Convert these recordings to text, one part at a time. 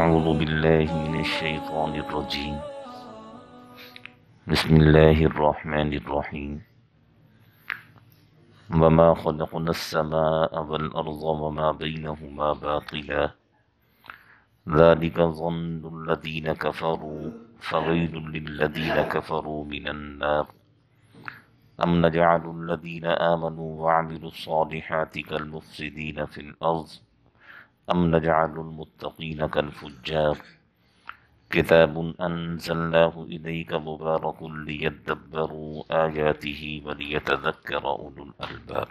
أعوذ بالله من الشيطان الرجيم بسم الله الرحمن الرحيم وما خلقنا السماء والأرض وما بينهما باطلا ذلك ظن الذين كفروا فويل للذين كفروا من النار أم نجعل الذين آمنوا وعملوا الصالحات كالمفسدين في الأرض أم نجعل المتقين كالفجار كتاب أنزلناه إليك مبارك ليدبروا آياته وليتذكر أولو الألباب۔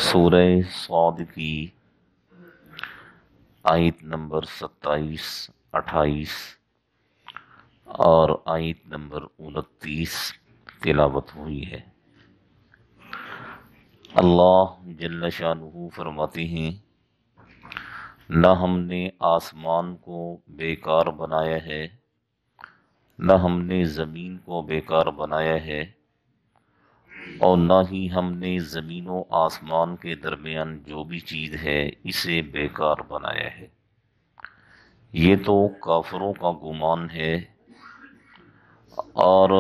سورہ صاد کی آیت نمبر 27، 28 اور آیت نمبر 29 تلاوت ہوئی ہے۔ اللہ جل شانہ فرماتے ہیں، نہ ہم نے آسمان کو بیکار بنایا ہے، نہ ہم نے زمین کو بیکار بنایا ہے، اور نہ ہی ہم نے زمین و آسمان کے درمیان جو بھی چیز ہے اسے بیکار بنایا ہے۔ یہ تو کافروں کا گمان ہے، اور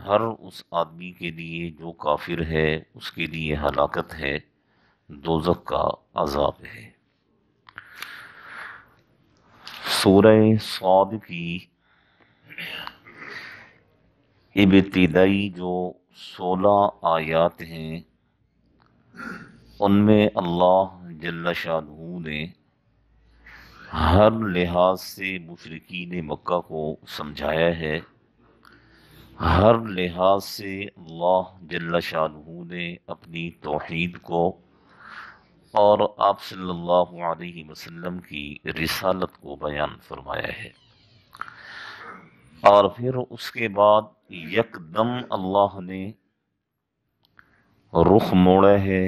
ہر اس آدمی کے لیے جو کافر ہے اس کے لیے ہلاکت ہے، دوزخ کا عذاب ہے۔ سورہ صاد کی ابتدائی جو 16 آیات ہیں ان میں اللہ جل شانہ نے ہر لحاظ سے مشرکین مکہ کو سمجھایا ہے، ہر لحاظ سے اللہ جل شانہ نے اپنی توحید کو اور آپ صلی اللہ علیہ وسلم کی رسالت کو بیان فرمایا ہے، اور پھر اس کے بعد یکدم اللہ نے رخ موڑا ہے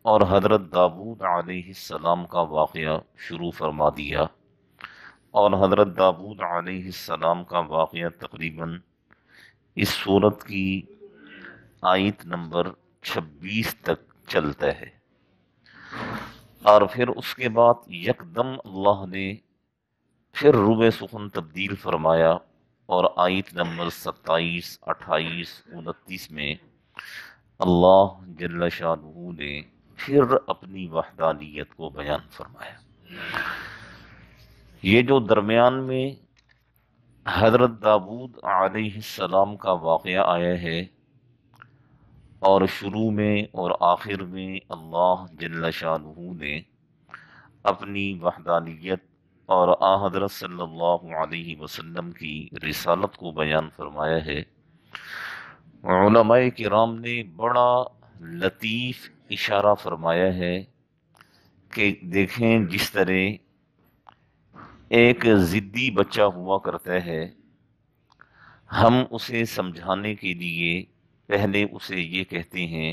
اور حضرت داؤد علیہ السلام کا واقعہ شروع فرما دیا، اور حضرت داؤد علیہ السلام کا واقعہ تقریباً اس سورت کی آیت نمبر 26 تک چلتا ہے، اور پھر اس کے بعد یکدم اللہ نے پھر روح سخن تبدیل فرمایا، اور آیت نمبر 27، 28، 29 میں اللہ جل شانہ نے پھر اپنی وحدانیت کو بیان فرمایا۔ یہ جو درمیان میں حضرت داؤد علیہ السلام کا واقعہ آیا ہے، اور شروع میں اور آخر میں اللہ جل شانہ نے اپنی وحدانیت اور حضرت صلی اللہ علیہ وسلم کی رسالت کو بیان فرمایا ہے، علماء کرام نے بڑا لطیف اشارہ فرمایا ہے کہ دیکھیں جس طرح ایک ضدی بچہ ہوا کرتا ہے، ہم اسے سمجھانے کے لیے پہلے اسے یہ کہتے ہیں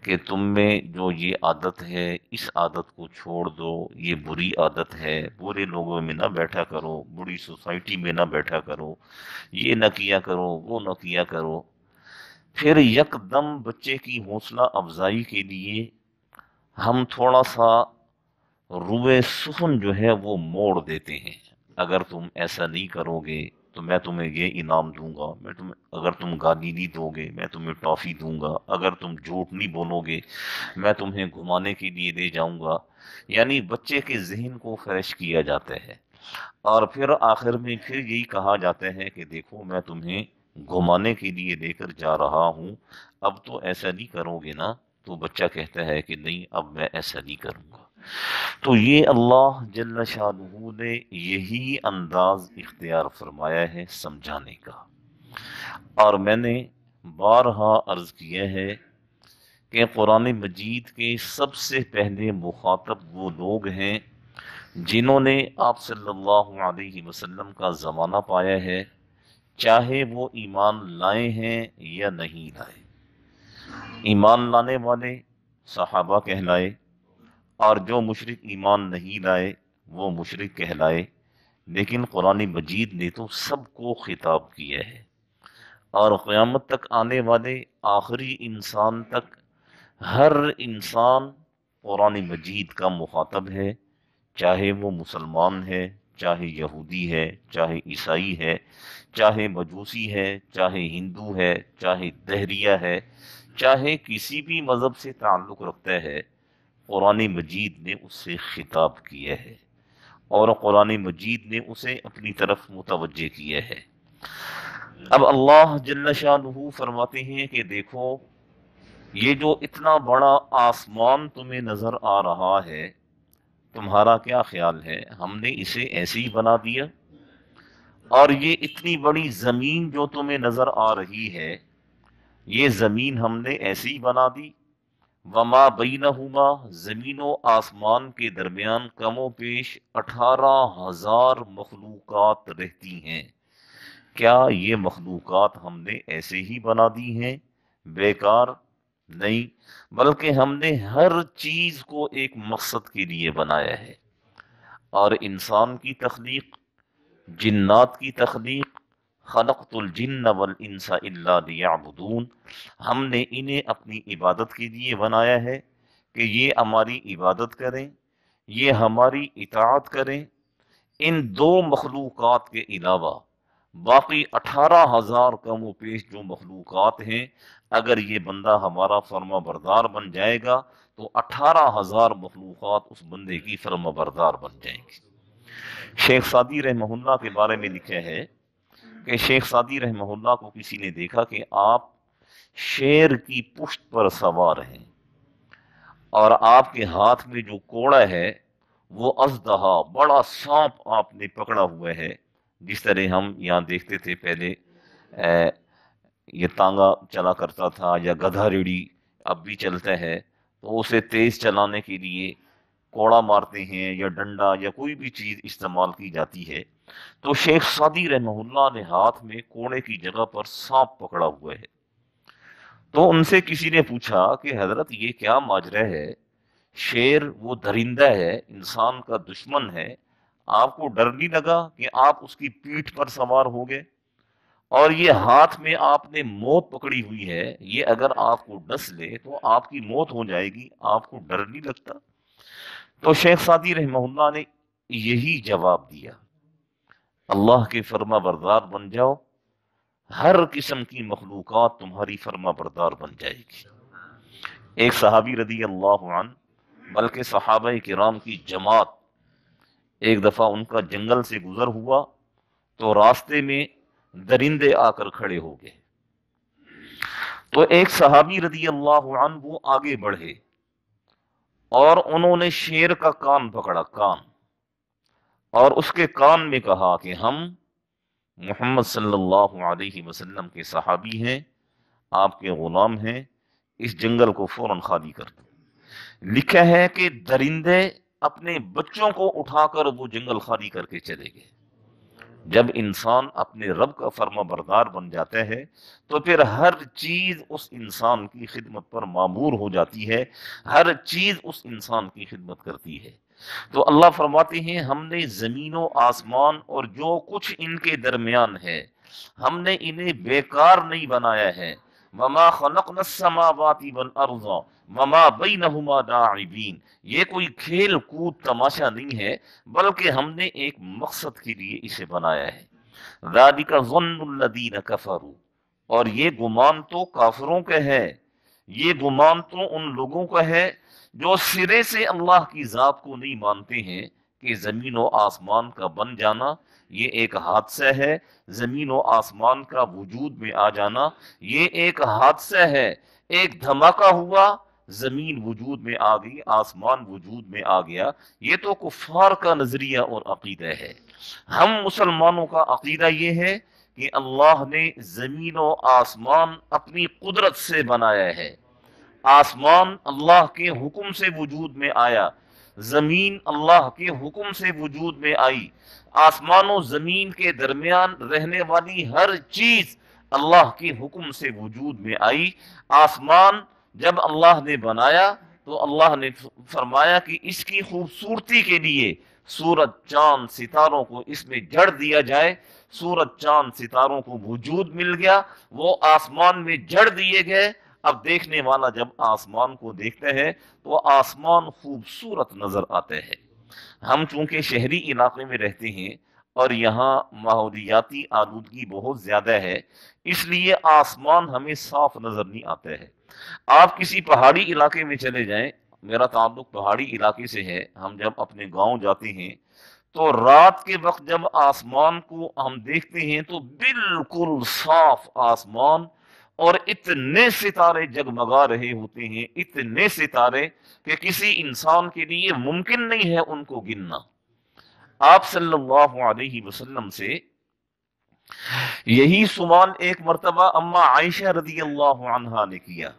کہ تم میں جو یہ عادت ہے اس عادت کو چھوڑ دو، یہ بری عادت ہے، برے لوگوں میں نہ بیٹھا کرو، بری سوسائٹی میں نہ بیٹھا کرو، یہ نہ کیا کرو، وہ نہ کیا کرو۔ پھر یکدم بچے کی حوصلہ افزائی کے لیے ہم تھوڑا سا روح سخن جو ہے وہ موڑ دیتے ہیں، اگر تم ایسا نہیں کرو گے تو میں تمہیں یہ انعام دوں گا، اگر تم گالی نہیں دو گے میں تمہیں ٹافی دوں گا، اگر تم جھوٹ نہیں بولو گے میں تمہیں گھمانے کے لیے لے جاؤں گا۔ یعنی بچے کے ذہن کو فریش کیا جاتا ہے، اور پھر آخر میں پھر یہی کہا جاتا ہے کہ دیکھو میں تمہیں گھمانے کے لیے لے کر جا رہا ہوں، اب تو ایسا نہیں کرو گے نا؟ تو بچہ کہتا ہے کہ نہیں اب میں ایسا نہیں کروں گا۔ تو یہ اللہ جل شانہ نے یہی انداز اختیار فرمایا ہے سمجھانے کا، اور میں نے بارہا عرض کیا ہے کہ قرآن مجید کے سب سے پہلے مخاطب وہ لوگ ہیں جنہوں نے آپ صلی اللہ علیہ وسلم کا زمانہ پایا ہے، چاہے وہ ایمان لائے ہیں یا نہیں لائے۔ ایمان لانے والے صحابہ کہلائے، اور جو مشرک ایمان نہیں لائے وہ مشرک کہلائے، لیکن قرآن مجید نے تو سب کو خطاب کیا ہے، اور قیامت تک آنے والے آخری انسان تک ہر انسان قرآن مجید کا مخاطب ہے، چاہے وہ مسلمان ہے، چاہے یہودی ہے، چاہے عیسائی ہے، چاہے مجوسی ہے، چاہے ہندو ہے، چاہے دہریہ ہے، چاہے کسی بھی مذہب سے تعلق رکھتا ہے، قرآن مجید نے اس سے خطاب کیا ہے اور قرآن مجید نے اسے اپنی طرف متوجہ کیا ہے۔ اب اللہ جل شانہ فرماتے ہیں کہ دیکھو، یہ جو اتنا بڑا آسمان تمہیں نظر آ رہا ہے، تمہارا کیا خیال ہے؟ ہم نے اسے ایسے ہی بنا دیا؟ اور یہ اتنی بڑی زمین جو تمہیں نظر آ رہی ہے، یہ زمین ہم نے ایسے ہی بنا دی؟ وما بینہما، زمین و آسمان کے درمیان کم و بیش 18,000 مخلوقات رہتی ہیں، کیا یہ مخلوقات ہم نے ایسے ہی بنا دی ہیں بیکار؟ نہیں، بلکہ ہم نے ہر چیز کو ایک مقصد کے لیے بنایا ہے۔ اور انسان کی تخلیق، جنات کی تخلیق، خلقت الجن والانس الا لیعبدون، ہم نے انہیں اپنی عبادت کے لیے بنایا ہے کہ یہ ہماری عبادت کریں، یہ ہماری اطاعت کریں۔ ان دو مخلوقات کے علاوہ باقی 18,000 کم و پیش جو مخلوقات ہیں، اگر یہ بندہ ہمارا فرما بردار بن جائے گا تو 18,000 مخلوقات اس بندے کی فرما بردار بن جائیں گی۔ شیخ سعدی رحمہ اللہ کے بارے میں لکھا ہے کہ شیخ سعدی رحمہ اللہ کو کسی نے دیکھا کہ آپ شیر کی پشت پر سوار ہیں اور آپ کے ہاتھ میں جو کوڑا ہے وہ اژدہا، بڑا سانپ آپ نے پکڑا ہوا ہے، جس طرح ہم یہاں دیکھتے تھے پہلے یہ تانگا چلا کرتا تھا یا گدھا ریڑھی اب بھی چلتا ہے، تو اسے تیز چلانے کے لیے کوڑا مارتے ہیں یا ڈنڈا یا کوئی بھی چیز استعمال کی جاتی ہے۔ تو شیخ سعدی رحمہ اللہ نے ہاتھ میں کوڑے کی جگہ پر سانپ پکڑا ہوا ہے۔ تو ان سے کسی نے پوچھا کہ حضرت یہ کیا ماجرا ہے؟ شیر وہ درندہ ہے، انسان کا دشمن ہے، آپ کو ڈر نہیں لگا کہ آپ اس کی پیٹھ پر سوار ہو گئے؟ اور یہ ہاتھ میں آپ نے موت پکڑی ہوئی ہے، یہ اگر آپ کو ڈس لے تو آپ کی موت ہو جائے گی، آپ کو ڈر نہیں لگتا؟ تو شیخ سعدی رحمہ اللہ نے یہی جواب دیا، اللہ کے فرما بردار بن جاؤ، ہر قسم کی مخلوقات تمہاری فرما بردار بن جائے گی۔ ایک صحابی رضی اللہ عنہ، بلکہ صحابہ کرام کی جماعت، ایک دفعہ ان کا جنگل سے گزر ہوا تو راستے میں درندے آ کر کھڑے ہو گئے۔ تو ایک صحابی رضی اللہ عنہ وہ آگے بڑھے اور انہوں نے شیر کا کان پکڑا، کان، اور اس کے کان میں کہا کہ ہم محمد صلی اللہ علیہ وسلم کے صحابی ہیں، آپ کے غلام ہیں، اس جنگل کو فوراً خالی کر دو۔ لکھا ہے کہ درندے اپنے بچوں کو اٹھا کر وہ جنگل خالی کر کے چلے گئے۔ جب انسان اپنے رب کا فرما بردار بن جاتا ہے تو پھر ہر چیز اس انسان کی خدمت پر مامور ہو جاتی ہے، ہر چیز اس انسان کی خدمت کرتی ہے۔ تو اللہ فرماتے ہیں ہم نے زمین و آسمان اور جو کچھ ان کے درمیان ہے، ہم نے انہیں بیکار نہیں بنایا ہے۔ وما خلقنا السماوات والارض وما بینہما لاعبین، یہ کوئی کھیل کود تماشا نہیں ہے، بلکہ ہم نے ایک مقصد کے لیے اسے بنایا ہے۔ ذالک ظن الذین کفروا، اور یہ گمان تو کافروں کا ہے، یہ گمان تو ان لوگوں کا ہے جو سرے سے اللہ کی ذات کو نہیں مانتے ہیں کہ زمین و آسمان کا بن جانا یہ ایک حادثہ ہے، زمین و آسمان کا وجود میں آ جانا یہ ایک حادثہ ہے، ایک دھماکہ ہوا، زمین وجود میں آ گئی، آسمان وجود میں آ گیا، یہ تو کفار کا نظریہ اور عقیدہ ہے۔ ہم مسلمانوں کا عقیدہ یہ ہے کہ اللہ نے زمین و آسمان اپنی قدرت سے بنایا ہے، آسمان اللہ کے حکم سے وجود میں آیا، زمین اللہ کے حکم سے وجود میں آئی، آسمان و زمین کے درمیان رہنے والی ہر چیز اللہ کے حکم سے وجود میں آئی۔ آسمان جب اللہ نے بنایا تو اللہ نے فرمایا کہ اس کی خوبصورتی کے لیے سورج چاند ستاروں کو اس میں جڑ دیا جائے، سورج چاند ستاروں کو وجود مل گیا، وہ آسمان میں جڑ دیے گئے، اب دیکھنے والا جب آسمان کو دیکھتا ہے تو آسمان خوبصورت نظر آتے ہیں۔ ہم چونکہ شہری علاقے میں رہتے ہیں اور یہاں ماحولیاتی آلودگی بہت زیادہ ہے، اس لیے آسمان ہمیں صاف نظر نہیں آتا ہے۔ آپ کسی پہاڑی علاقے میں چلے جائیں، میرا تعلق پہاڑی علاقے سے ہے، ہم جب اپنے گاؤں جاتے ہیں تو رات کے وقت جب آسمان کو ہم دیکھتے ہیں تو بالکل صاف آسمان، اور اتنے ستارے جگمگا رہے ہوتے ہیں، اتنے ستارے کہ کسی انسان کے لیے ممکن نہیں ہے ان کو گننا۔ آپ صلی اللہ علیہ وسلم سے یہی سوال ایک مرتبہ اما عائشہ رضی اللہ عنہا نے کیا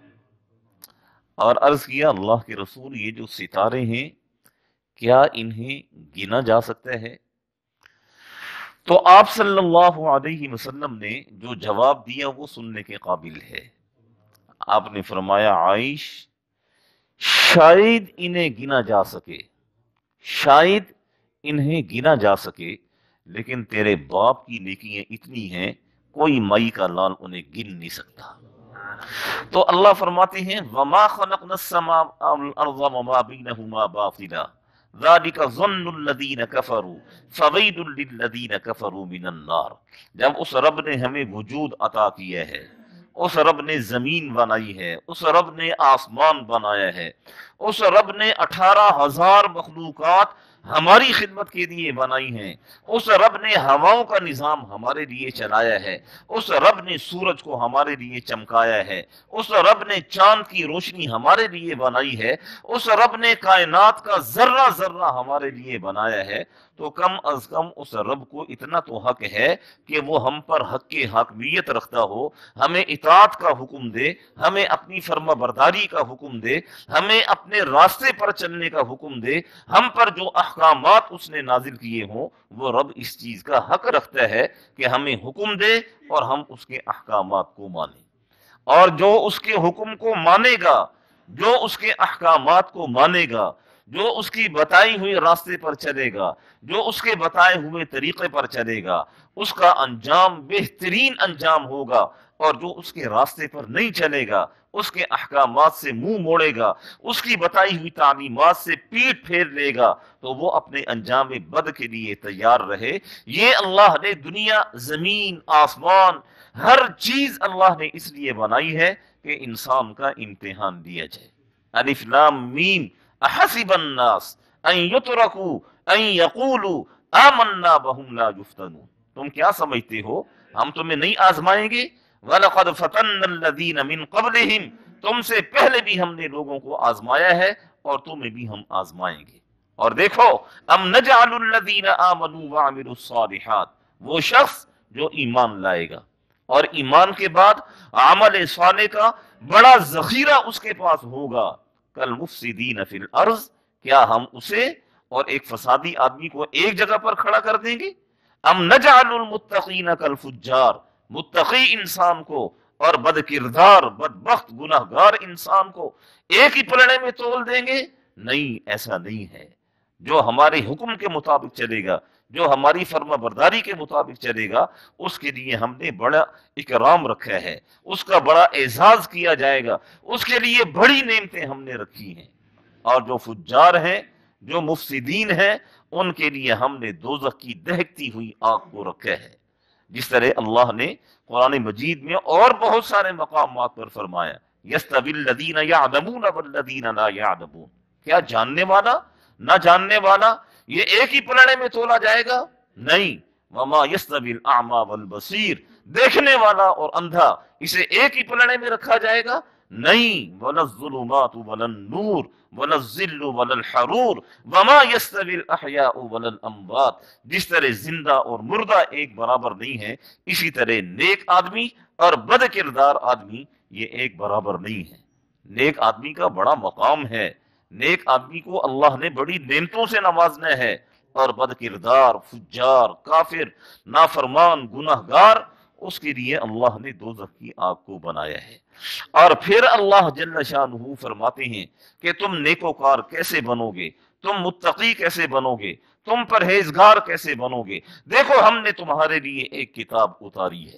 اور عرض کیا، اللہ کے رسول، یہ جو ستارے ہیں کیا انہیں گنا جا سکتا ہے؟ تو آپ صلی اللہ علیہ وسلم نے جو جواب دیا وہ سننے کے قابل ہے۔ آپ نے فرمایا، عائش، شاید انہیں گنا جا سکے، شاید انہیں گنا جا سکے، لیکن تیرے باپ کی نیکیاں اتنی ہیں کوئی مائی کا لال انہیں گن نہیں سکتا۔ تو اللہ فرماتے ہیں، وَمَا خَلَقْنَا السَّمَاءَ وَالْأَرْضَ وَمَا بَيْنَهُمَا بَاطِلًا ذَلِكَ ظَنُّ الَّذِينَ كَفَرُوا فَوَيْلٌ لِّلَّذِينَ كَفَرُوا مِنَ النَّارِ۔ جب اس رب نے ہمیں وجود عطا کیا ہے، اس رب نے زمین بنائی ہے، اس رب نے آسمان بنایا ہے، اس رب نے 18,000 مخلوقات ہماری خدمت کے لیے بنائی ہیں، اس رب نے ہواؤں کا نظام ہمارے لیے چلایا ہے، اس رب نے سورج کو ہمارے لیے چمکایا ہے، اس رب نے چاند کی روشنی ہمارے لیے بنائی ہے، اس رب نے کائنات کا ذرہ ذرہ ہمارے لیے بنایا ہے، تو کم از کم اس رب کو اتنا تو حق ہے کہ وہ ہم پر حق کی حاکمیت رکھتا ہو، ہمیں اطاعت کا حکم دے، ہمیں اپنی فرما برداری کا حکم دے، ہمیں اپنے راستے پر چلنے کا حکم دے، ہم پر جو احکامات اس نے نازل کیے ہوں وہ رب اس چیز کا حق رکھتا ہے کہ ہمیں حکم دے اور ہم اس کے احکامات کو مانیں۔ اور جو اس کے حکم کو مانے گا، جو اس کے احکامات کو مانے گا، جو اس کی بتائی ہوئی راستے پر چلے گا، جو اس کے بتائے ہوئے طریقے پر چلے گا، اس کا انجام بہترین انجام ہوگا، اور جو اس کے راستے پر نہیں چلے گا، اس کے احکامات سے منہ موڑے گا، اس کی بتائی ہوئی تعلیمات سے پیٹ پھیر لے گا، تو وہ اپنے انجام بد کے لیے تیار رہے۔ یہ اللہ نے دنیا، زمین، آسمان، ہر چیز اللہ نے اس لیے بنائی ہے کہ انسان کا امتحان لیا جائے۔ الف لام میم احسب الناس ان یترکوا ان یقولوا آمنا وهم لا یفتنون۔ تم کیا سمجھتے ہو ہم تمہیں نہیں آزمائیں گے؟ وَلَقَدْ فَتَنَّ الَّذِينَ مِن قَبْلِهِمْ، تم سے پہلے بھی ہم نے لوگوں کو آزمایا ہے اور تمہیں بھی ہم آزمائیں گے۔ اور دیکھو، ام نجعل الذین آمنوا وعملوا الصالحات، وہ شخص جو ایمان لائے گا اور ایمان کے بعد عمل صالح کا بڑا ذخیرہ اس کے پاس ہوگا، کالمفسدین فی الارض، کیا ہم اسے اور ایک فسادی آدمی کو ایک جگہ پر کھڑا کر دیں گے؟ ام نجعل المتقین کالفجار، متقی انسان کو اور بد کردار، بدبخت، گناہگار انسان کو ایک ہی پلڑے میں تول دیں گے؟ نہیں، ایسا نہیں ہے۔ جو ہمارے حکم کے مطابق چلے گا، جو ہماری فرما برداری کے مطابق چلے گا، اس کے لیے ہم نے بڑا اکرام رکھا ہے، اس کا بڑا اعزاز کیا جائے گا، اس کے لیے بڑی نعمتیں ہم نے رکھی ہیں۔ اور جو فجار ہیں، جو مفسدین ہیں، ان کے لیے ہم نے دوزخ کی دہکتی ہوئی آگ کو رکھا ہے۔ جس طرح اللہ نے قرآن مجید میں اور بہت سارے مقامات پر فرمایا، یستوی الذین یعلمون والذین لا یعلمون، کیا جاننے والا، نہ جاننے والا یہ ایک ہی پلڑے میں تولا جائے گا؟ نہیں۔ وما یستوی الاعمی والبصیر، دیکھنے والا اور اندھا اسے ایک ہی پلڑے میں رکھا جائے گا؟ نہیں۔ ولا الظلمات ولا النور ولا الظل ولا الحرور وما یستوی الاحیاء ولا الاموات، جس طرح زندہ اور مردہ ایک برابر نہیں ہے، اسی طرح نیک آدمی اور بد کردار آدمی یہ ایک برابر نہیں ہے۔ نیک آدمی کا بڑا مقام ہے، نیک آدمی کو اللہ نے بڑی نعمتوں سے نوازنا ہے، اور بد کردار، فجار، کافر، نافرمان، گناہگار، اس کے لیے اللہ نے دوزخ کی آگ کو بنایا ہے۔ اور پھر اللہ جل شانہ فرماتے ہیں کہ تم نیکوکار کیسے بنو گے، تم متقی کیسے بنو گے، تم پرہیزگار کیسے بنو گے؟ دیکھو، ہم نے تمہارے لیے ایک کتاب اتاری ہے،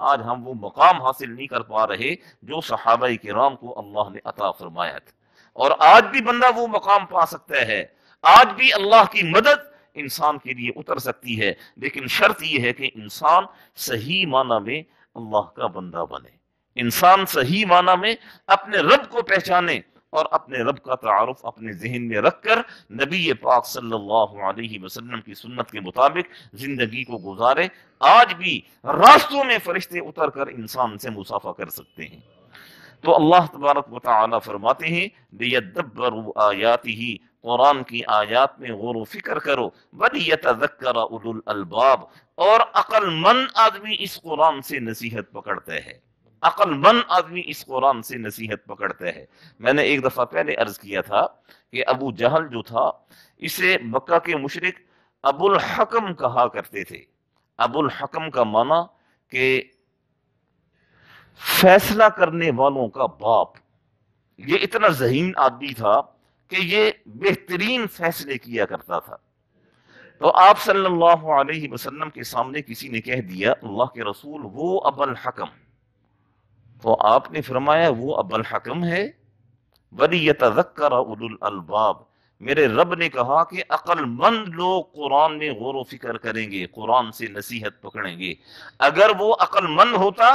آج ہم وہ مقام حاصل نہیں کر پا رہے جو صحابہ کرام کو اللہ نے عطا فرمایا تھا۔ اور آج بھی بندہ وہ مقام پا سکتا ہے، آج بھی اللہ کی مدد انسان کے لیے اتر سکتی ہے، لیکن شرط یہ ہے کہ انسان صحیح معنی میں اللہ کا بندہ بنے، انسان صحیح معنی میں اپنے رب کو پہچانے اور اپنے رب کا تعارف اپنے ذہن میں رکھ کر نبی پاک صلی اللہ علیہ وسلم کی سنت کے مطابق زندگی کو گزارے۔ آج بھی راستوں میں فرشتے اتر کر انسان سے مصافحہ کر سکتے ہیں۔ تو اللہ تبارک و تعالی فرماتے ہیں لیدبروا آیاتہ، قرآن کی آیات میں غور و فکر کرو، ولیتذکر اولو الالباب، اور عقل مند آدمی اس قرآن سے نصیحت پکڑتا ہے، عقل مند آدمی اس قرآن سے نصیحت پکڑتا ہے۔ میں نے ایک دفعہ پہلے عرض کیا تھا کہ ابو جہل جو تھا اسے مکہ کے مشرک ابو الحکم کہا کرتے تھے۔ ابو الحکم کا معنی کہ فیصلہ کرنے والوں کا باپ۔ یہ اتنا ذہین آدمی تھا کہ یہ بہترین فیصلے کیا کرتا تھا۔ تو آپ صلی اللہ علیہ وسلم کے سامنے کسی نے کہہ دیا اللہ کے رسول وہ ابو الحکم، تو آپ نے فرمایا وہ ابو الحکم ہے، وَلِيَتَذَكَّرَ أُولُو الْأَلْبَابِ، میرے رب نے کہا کہ عقل مند لوگ قرآن میں غور و فکر کریں گے، قرآن سے نصیحت پکڑیں گے۔ اگر وہ عقل مند ہوتا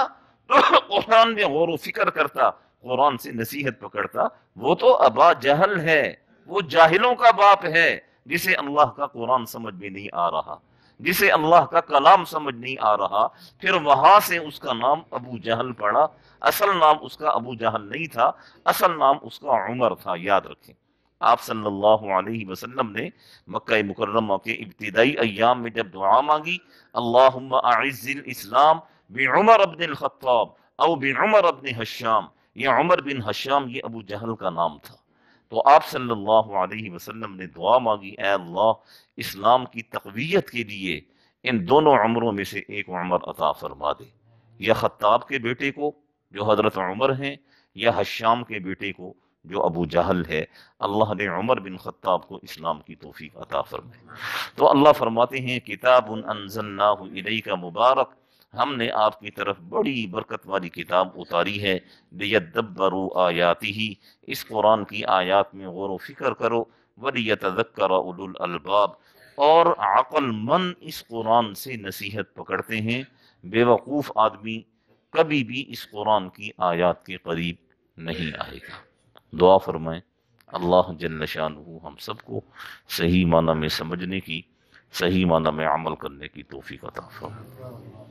تو قرآن میں غور و فکر کرتا، قرآن سے نصیحت پکڑتا۔ وہ تو ابا جہل ہے، وہ جاہلوں کا باپ ہے، جسے اللہ کا قرآن سمجھ میں نہیں آ رہا، جسے اللہ کا کلام سمجھ نہیں آ رہا، پھر وہاں سے اس کا نام ابو جہل پڑا۔ اصل نام اس کا ابو جہل نہیں تھا، اصل نام اس کا عمر تھا، یاد رکھیں۔ آپ صلی اللہ علیہ وسلم نے مکہ مکرمہ کے ابتدائی ایام میں جب دعا مانگی اللہم اعز الاسلام بعمر بن الخطاب او بعمر بن حشام، یہ عمر بن حشام یہ ابو جہل کا نام تھا، تو آپ صلی اللہ علیہ وسلم نے دعا مانگی اے اللہ اسلام کی تقویت کے لیے ان دونوں عمروں میں سے ایک عمر عطا فرما دے، یا خطاب کے بیٹے کو جو حضرت عمر ہیں، یا حشام کے بیٹے کو جو ابو جہل ہے۔ اللہ نے عمر بن خطاب کو اسلام کی توفیق عطا فرمائے۔ تو اللہ فرماتے ہیں کتاب انزلناہ الیک مبارک، ہم نے آپ کی طرف بڑی برکت والی کتاب اتاری ہے، لیدبروا آیاتہ، اس قرآن کی آیات میں غور و فکر کرو، ولیتذکر اولو الالباب، اور عقل مند اس قرآن سے نصیحت پکڑتے ہیں۔ بے وقوف آدمی کبھی بھی اس قرآن کی آیات کے قریب نہیں آئے گا۔ دعا فرمائیں اللہ جل شانہ ہم سب کو صحیح معنی میں سمجھنے کی، صحیح معنی میں عمل کرنے کی توفیق عطا فرمائے۔